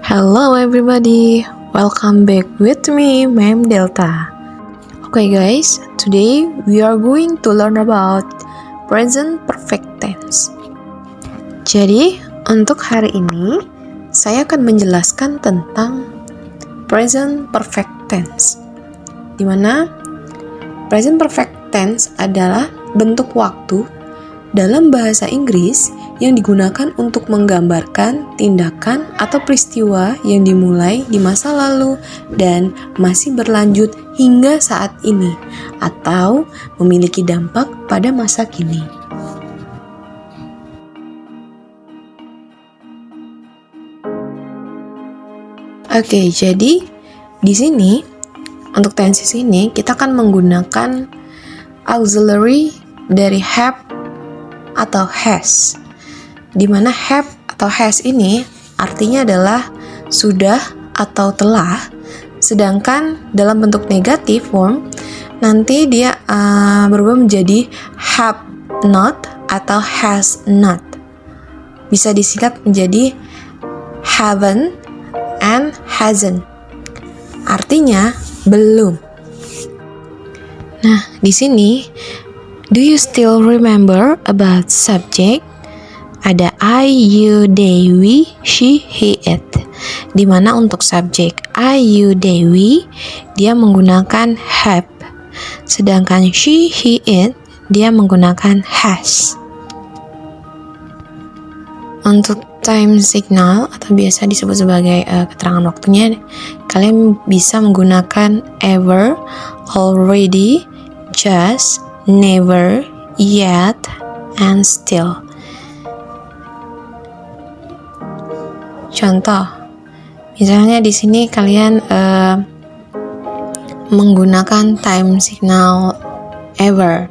Hello everybody, welcome back with me, Ma'am Delta. Okay guys, today we are going to learn about present perfect tense. Jadi, untuk hari ini, saya akan menjelaskan tentang present perfect tense. Dimana present perfect tense adalah bentuk waktu dalam bahasa Inggris yang digunakan untuk menggambarkan tindakan atau peristiwa yang dimulai di masa lalu dan masih berlanjut hingga saat ini atau memiliki dampak pada masa kini. Oke, jadi di sini untuk tenses ini kita akan menggunakan auxiliary dari have atau has. Di mana have atau has ini artinya adalah sudah atau telah, sedangkan dalam bentuk negatif form nanti dia berubah menjadi have not atau has not. Bisa disingkat menjadi haven't and hasn't. Artinya belum. Nah, di sini do you still remember about subject? Ada I, you, they, we, she, he, it. Dimana untuk subjek I, you, they, we dia menggunakan have. Sedangkan she, he, it dia menggunakan has. Untuk time signal atau biasa disebut sebagai keterangan waktunya, kalian bisa menggunakan ever, already, just, never, yet, and still. Contoh, misalnya di sini kalian menggunakan time signal ever.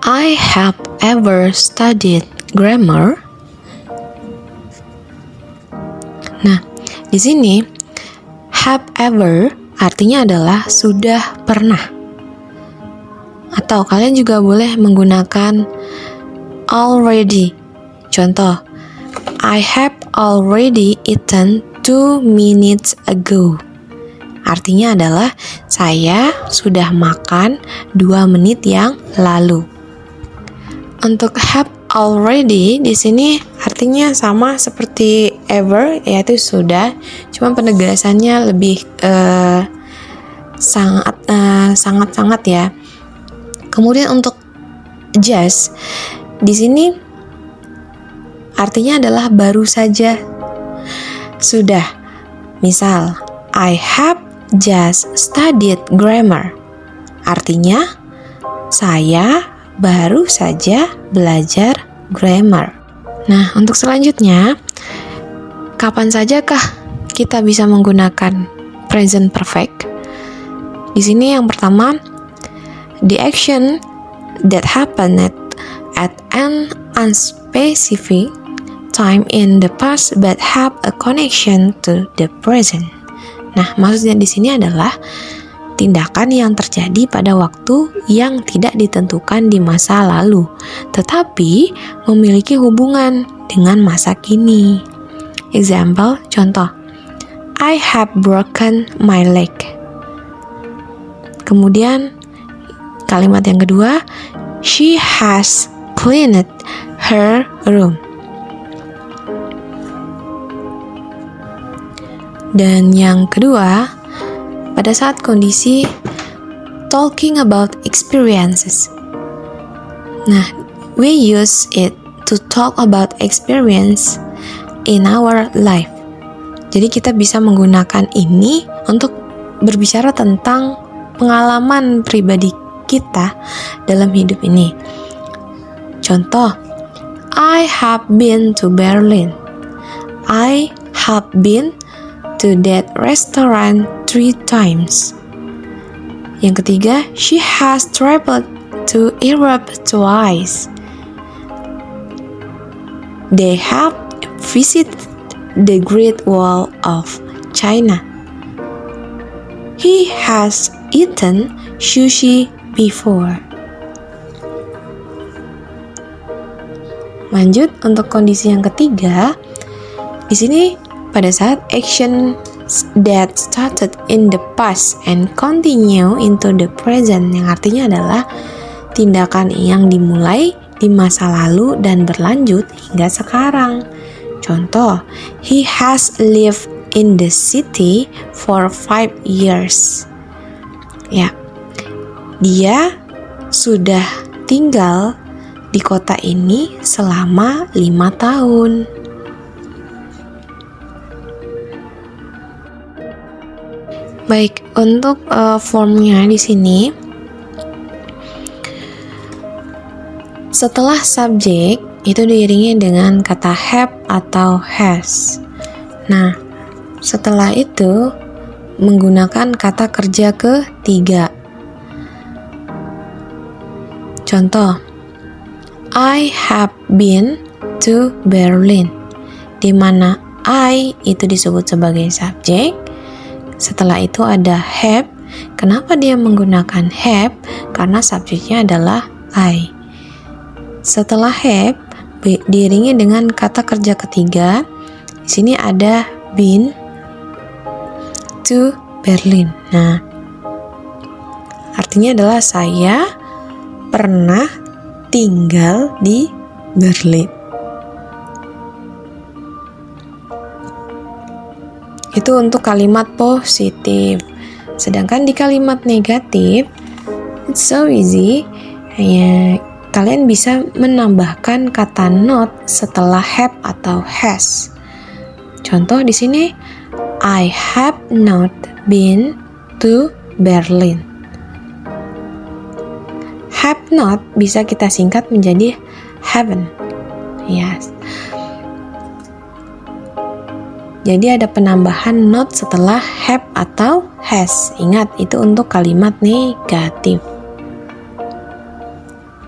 I have ever studied grammar. Nah, di sini have ever artinya adalah sudah pernah. Atau kalian juga boleh menggunakan already. Contoh, I have already eaten 2 minutes ago. Artinya adalah saya sudah makan 2 menit yang lalu. Untuk have already di sini artinya sama seperti ever, yaitu sudah, cuma penegasannya lebih sangat ya. Kemudian untuk just di sini artinya adalah baru saja, sudah. Misal, I have just studied grammar. Artinya, saya baru saja belajar grammar. Nah, untuk selanjutnya, kapan sajakah kita bisa menggunakan present perfect? Di sini yang pertama, the action that happened at an unspecific time in the past but have a connection to the present. Nah, maksudnya di sini adalah tindakan yang terjadi pada waktu yang tidak ditentukan di masa lalu, tetapi memiliki hubungan dengan masa kini. Example, contoh, I have broken my leg. Kemudian kalimat yang kedua, she has cleaned her room. Dan yang kedua, pada saat kondisi talking about experiences. Nah, we use it to talk about experience in our life. Jadi kita bisa menggunakan ini untuk berbicara tentang pengalaman pribadi kita dalam hidup ini. Contoh, I have been to Berlin. I have been to that restaurant 3 times. Yang ketiga, she has traveled to Europe twice. They have visited the Great Wall of China. He has eaten sushi before. lanjut untuk kondisi yang ketiga. Di sini pada saat action that started in the past and continue into the present, yang artinya adalah tindakan yang dimulai di masa lalu dan berlanjut hingga sekarang. Contoh, he has lived in the city for 5 years. Ya, dia sudah tinggal di kota ini selama 5 tahun. Baik, untuk formnya di sini, setelah subjek itu diiringi dengan kata have atau has. Nah, setelah itu menggunakan kata kerja ketiga. Contoh, I have been to Berlin, di mana I itu disebut sebagai subjek. Setelah itu ada have. Kenapa dia menggunakan have? Karena subjeknya adalah I. Setelah have diiringi dengan kata kerja ketiga. Di sini ada been to Berlin. Nah, artinya adalah saya pernah tinggal di Berlin. Itu untuk kalimat positif. Sedangkan di kalimat negatif, it's so easy. Kalian bisa menambahkan kata not setelah have atau has. Contoh di sini, I have not been to Berlin. Have not bisa kita singkat menjadi haven't. Yes. Jadi ada penambahan not setelah have atau has. Ingat, itu untuk kalimat negatif.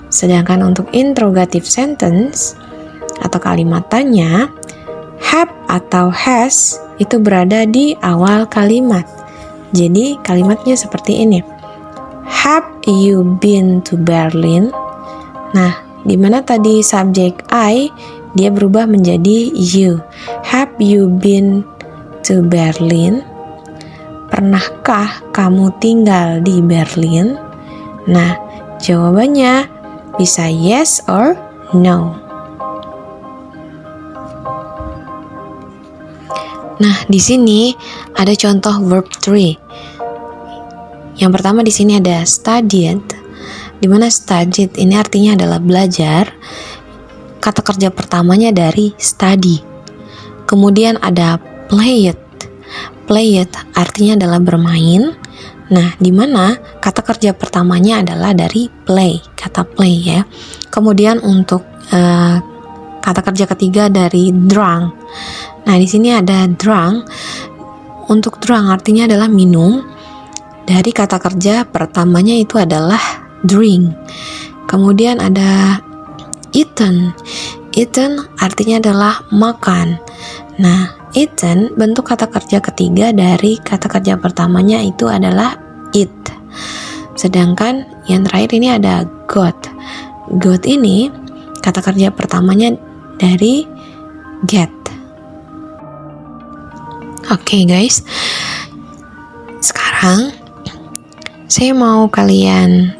Sedangkan untuk interrogative sentence atau kalimat tanya, have atau has itu berada di awal kalimat. Jadi kalimatnya seperti ini. Have you been to Berlin? Nah, di mana tadi subjek I, dia berubah menjadi you. Have you been to Berlin? Pernahkah kamu tinggal di Berlin? Nah, jawabannya bisa yes or no. Nah, di sini ada contoh verb 3. Yang pertama di sini ada studied, di mana studied ini artinya adalah belajar. Kata kerja pertamanya dari study. Kemudian ada played. Played artinya adalah bermain. Nah, di mana kata kerja pertamanya adalah dari play, kata play ya. Kemudian untuk kata kerja ketiga dari drunk. Nah, di sini ada drunk. Untuk drunk artinya adalah minum. Dari kata kerja pertamanya itu adalah drink. Kemudian ada eaten. Eaten artinya adalah makan. Nah, eaten bentuk kata kerja ketiga dari kata kerja pertamanya itu adalah eat. Sedangkan yang terakhir ini ada got. Got ini kata kerja pertamanya dari get. Oke, guys. Sekarang saya mau kalian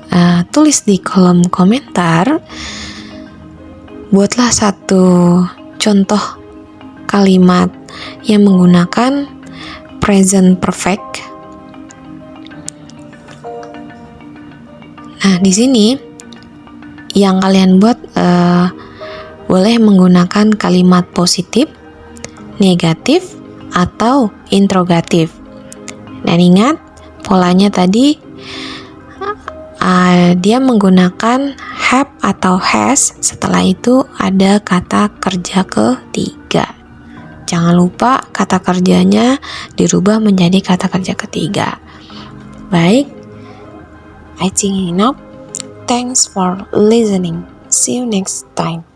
tulis di kolom komentar. Buatlah satu contoh kalimat yang menggunakan present perfect. Nah, di sini yang kalian buat boleh menggunakan kalimat positif, negatif, atau interrogatif. Dan ingat, polanya tadi dia menggunakan have atau has. Setelah itu ada kata kerja ketiga. Jangan lupa kata kerjanya dirubah menjadi kata kerja ketiga. Baik, I think enough. Thanks for listening. See you next time.